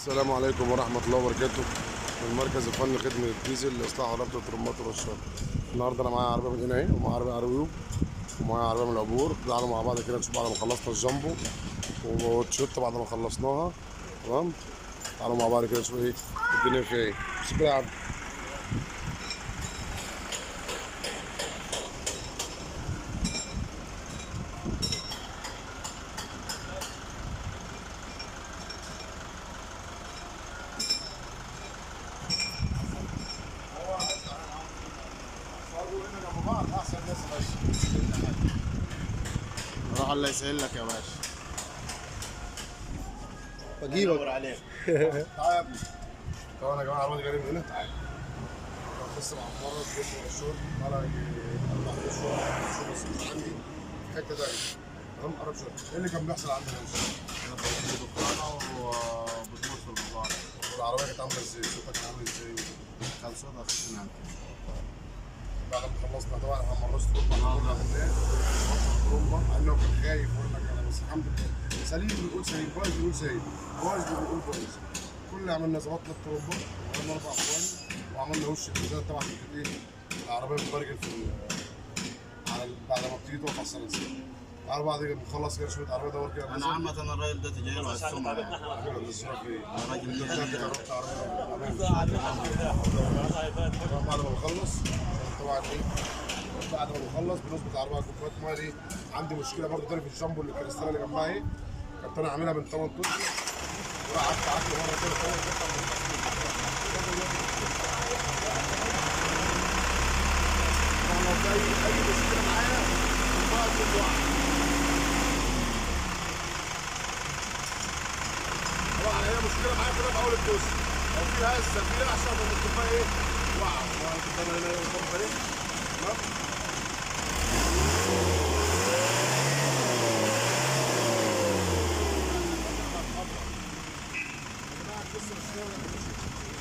السلام عليكم ورحمة الله وبركاته. من مركز الفني خدمة الديزل لإصلاح وربط الترمبات والرشاط. النهارده أنا معايا عربية من هنا أهي، ومعايا عربية عربيوب، ومعايا عربية من العبور. تعالوا مع بعض كده نشوف بعد ما خلصنا الجامبو والتيوتا بعد ما خلصناها. تمام، تعالوا مع بعض كده نشوف إيه الدنيا فيها إيه. بس كده يا عم. روح الله يسهل لك يا باشا. بجيبك عليك. تعالى يا ابني. طبعا يا جماعة العربية دي جاية من هنا. تعالى. لسه معمرة جسم الشغل بقالها يجي 4 اشهر بس مش عندي في حتة تانية. تمام، قرب شوية. ايه اللي كان بيحصل عندنا يا باشا؟ انا بجيب دكتورة وبتموت في الموضوع. والعربية كانت عاملة ازاي؟ صوتها كان عامل ازاي؟ كان صوتها خفيف من عندي. بعد ما خلصنا طبعا احنا مرست ترومبا الحمد لله. ترومبا مع انه كان خايف ويقول لك انا، بس الحمد لله سليم بيقول سليم، كويس بيقول سليم، كويس بيقول كويس. كل اللي عملنا ظبطنا الترومبا وعملنا 4 اخوان وعملنا وش الازاز. طبعا كانت ايه العربيه بتبرجل في بعد ما بتيجي تقف على الصناديق. تعالوا بعد كده بنخلص كده شويه عربيه دور كده. انا عامة الراجل ده تجي له السمعة يعني. الراجل ده بعد ما بخلص طبعا ايه، بعد ما بخلص بنظبط العربيه كوبايه ميه. دي عندي مشكله برضه تاني في الجامبو اللي الكريستاله اللي جنبها اهي، كنت انا عاملها من 8 اشهر وقعدت مره كده لو في اي مشكله معايا بقعد كل واحد. طبعا هي مشكله معايا كده في اول الدوس، لو في هزه فيها عشان ممكن بقى ايه وقع. طبعا هنا قدام فريق. تمام،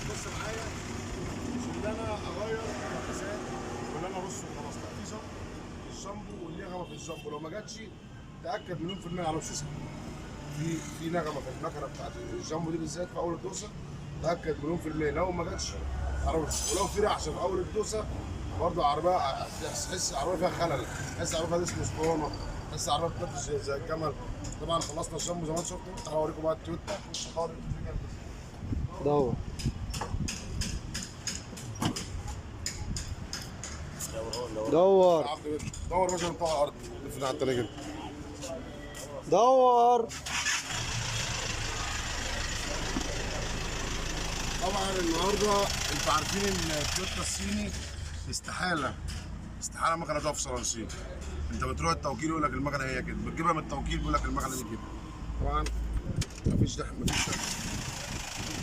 بص معايا، مش ان انا اغير المكاسات ولا انا ارص وخلاص، لا، في جامبو الجامبو واللي نغمه في الجامبو لو ما جاتش تاكد مليون في المية على وشوشها. في نغمه في المكنه بتاعت الجامبو دي بالذات في اول الدوسه، تاكد مليون في المية لو ما جاتش على وشوشها. ولو في رعشه في اول الدوسه برضه العربيه تحس العربيه فيها خلل، تحس العربيه فيها اسمه اسطوانه، تحس العربيه بتنفش زي الجمل. طبعا خلصنا الجامبو زي ما انتم شفتوا. تعالوا اوريكم بقى التويوتا. دور دور دور باش نطلع على الارض لف على التاني كده. دور. طبعا النهارده انتوا عارفين ان التويوتا الصيني استحاله المكنه تقف في صراصير. انت بتروح التوكيل يقول لك المكنه هي كده، بتجيبها من التوكيل بيقول لك المكنه دي كده. طبعا مفيش دحم، مفيش دحم.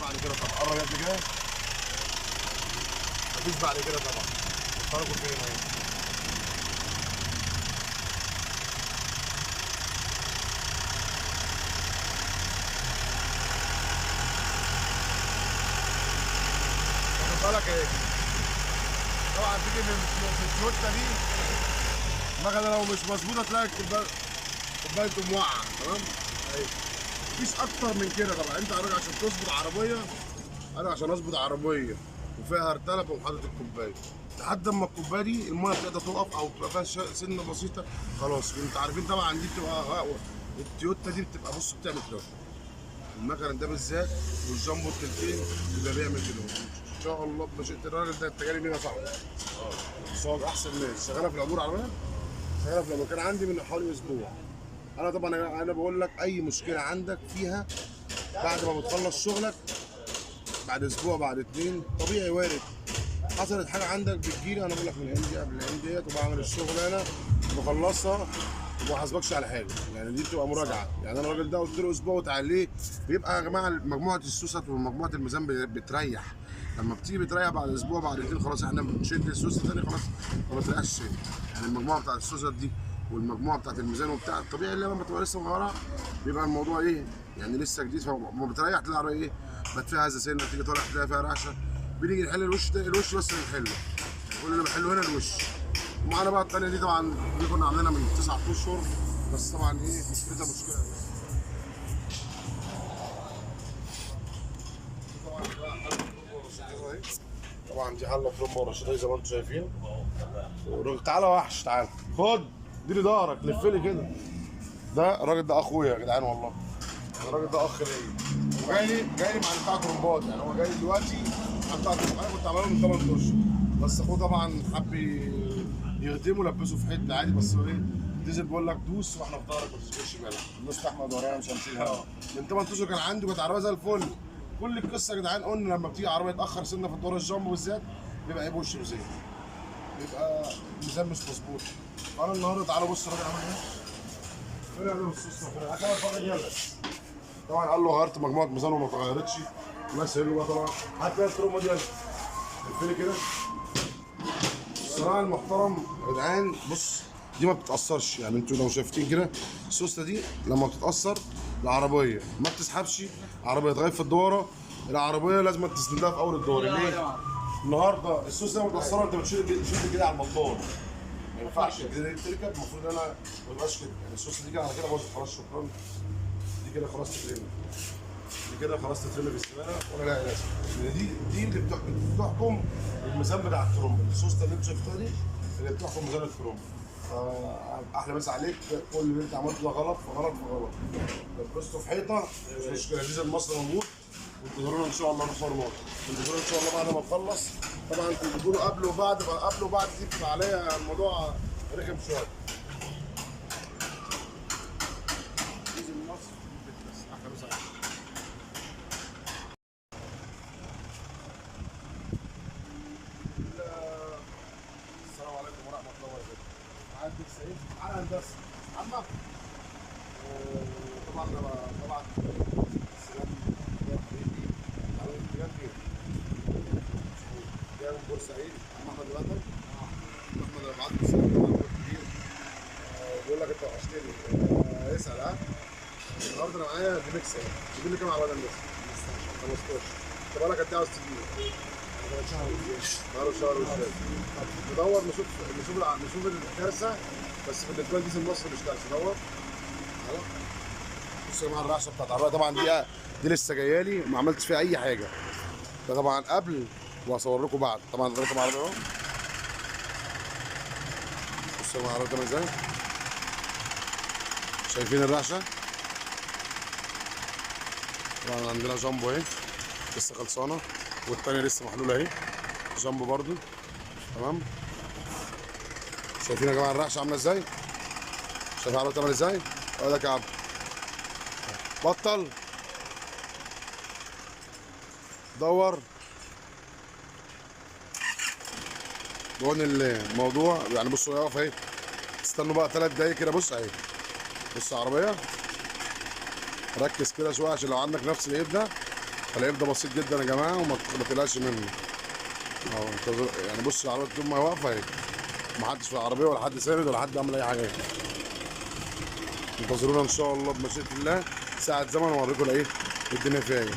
بعد كده طبعا قرب قد كده، مفيش بعد كده طبعا. اتفرجوا فين اهي. واخد بالك ايه؟ طبعا تيجي في التويوتا دي المكنه لو مش مظبوطه تلاقي كوبايه موقعه. تمام؟ اهي مفيش اكتر من كده. طبعا انت عشان تظبط عربيه، انا عشان اظبط عربيه وفيها هرتله بقوم حاطط الكوبايه لحد اما الكوبايه دي الميه بتقدر تقف او تبقى فيها سنه بسيطه خلاص. انت عارفين طبعا دي بتبقى التويوتا دي بتبقى بص بتعمل كده. المكنه ده بالذات والجامبو التلتين بيبقى بيعمل كده ان شاء الله بمشيئه الراجل ده. انت جاي مين يا صاحبي؟ بس هو احسن ناس شغاله في العبور عربيه، شغاله في العبور. كان عندي من حوالي اسبوع. انا طبعا انا بقول لك اي مشكله عندك فيها بعد ما بتخلص شغلك بعد اسبوع بعد 2 طبيعي وارد. حصلت حاجه عندك بتجيلي انا بقول لك من عندي قبل ديت وبعمل الشغلانه بخلصها وما حاسبكش على حاجه. يعني دي بتبقى مراجعه. يعني انا الراجل ده قلت له اسبوع وتعليه. بيبقى يا جماعه مجموعه السوست ومجموعه الميزان بتريح. لما بتيجي بتريح بعد اسبوع بعد 2 خلاص احنا بنشد السوسته تاني خلاص ما بتريحش تاني. يعني المجموعه بتاعت السوست دي والمجموعه بتاعت الميزان وبتاع الطبيعي اللي لما بتبقى لسه صغيره بيبقى الموضوع ايه يعني لسه جديد، فما بتريح تلاقي العربيه ايه بقت فيها هزه سنه، تيجي طالع تلاقي فيها رعشه. بنيجي نحل الوش ده، الوش بس اللي بنحله، كل اللي بحله هنا الوش. ومعانا بقى الثانيه دي طبعا دي كنا عاملينها من 9 اشهر بس طبعا ايه مشكلتها مشكله. طبعا دي حله ترمبه ورشيديه زي ما انتم شايفين. تعالى وحش تعالى خد اديني ظهرك لف لي كده. ده الراجل ده اخويا يا جدعان والله. الراجل ده اخ ليا وجاي لي مع بتاع ترمبات، يعني هو جاي دلوقتي مع بتاع ترمبات. انا كنت عامله من 8 اشهر بس اخوه طبعا حب يخدمه لبسه في حته عادي، بس هو ايه ديزل بيقول لك دوس واحنا في ظهرك ما تشغلش بالك. الناس احمد ورايا مش هنشيلها. من 8 اشهر كان عندي وكانت عربيه زي الفل. كل القصه يا جدعان قلنا لما بتيجي عربيه تاخر سنه في الدور الجامبو بالذات بيبقى عيب وش وزين، بيبقى الميزان مش مظبوط. فانا النهارده تعالوا بص الراجل عمل ايه. فين يا السوسته فين؟ هكمل فرج يلا. طبعا قال له غيرت مجموعه ميزان وما اتغيرتش. الناس قال له بقى طبعا هات لي التروما دي يلا. قلت كده الصراحه المحترم يا جدعان. بص دي ما بتتاثرش، يعني انتوا لو شايفين كده السوسته دي لما بتتاثر العربيه ما بتسحبش، العربيه تغير في الدوره، العربيه لازم تسندها في اول الدوره. ليه؟ النهارده السوسته متاثره انت بتشيل كده على الموتور، ما ينفعش الجديد تركب. المفروض انا ما يبقاش كده، يعني السوسته دي كده على كده باظت خلاص شكرا. دي كده خلاص تترمي، دي كده خلاص تترمي في الزباله ولا لا لازم. دي اللي بتحكم الميزان بتاع الترومبه. السوسته اللي انت شفتها دي اللي بتحكم ميزان الترومبه. احلى مسا عليك. كل اللي انت عملته ده غلط فغلط فغلط. لبسته في حيطه مش مشكله، ديزل مصر موجود. وانتظرونا ان شاء الله نصور موت. انتظرونا ان شاء الله بعد ما نخلص. طبعا انتوا بتقولوا قبل وبعد، قبل وبعد دي بتبقى عليا الموضوع رخم شويه. ديزل مصر بس احلى مسا عليك. السلام عليكم ورحمه الله وبركاته. معاك سعيد على هندسه عامه. طبعا السلام يا حبيبي على الاتجاه فين؟ جاي من بورسعيد. عم احمد الوتر. احمد انا بعت له سلام كبير. بيقول لك انت وحشتني. اسال ها. النهارده انا معايا ديمكس اهي. تجيب لي كام عربيه هندسه؟ 15. انت بقالك قد ايه عاوز تجيب؟ بقاله شهر وشويه. ندور نشوف الكارثه. بس بالنسبه لي ديزل مصر مش كارثه. دور اهو. بصوا يا جماعه الرعشه بتاعت العربيه طبعا دي لسه جايه لي ما عملتش فيها اي حاجه. ده طبعا قبل وهصور لكم بعد. طبعا غيرت العربيه اهو. بصوا يا جماعه العربيه بتعمل ازاي. شايفين الرعشه؟ طبعا عندنا جامبو اهي لسه خلصانه والتانية لسه محلوله اهي. جامبو برضو تمام. شايفين يا جماعه الرعشه عامله ازاي؟ شايفين العربيه بتعمل ازاي؟ اقول لك يا عبد بطل دور. دون الموضوع يعني. بصوا يقف اهي. استنوا بقى 3 دقايق كده. بص اهي. بص العربيه. ركز كده شويه عشان لو عندك نفس العيب ده. العيب ده بسيط جدا يا جماعه وما تقلقش منه. اهو يعني بص العربيه طول ما هي واقفه اهي. محدش في العربيه ولا حد ساند ولا حد عمل اي حاجه. انتظرونا ان شاء الله بمشيئه الله ساعه زمن اوريكم ايه الدنيا فيها ايه.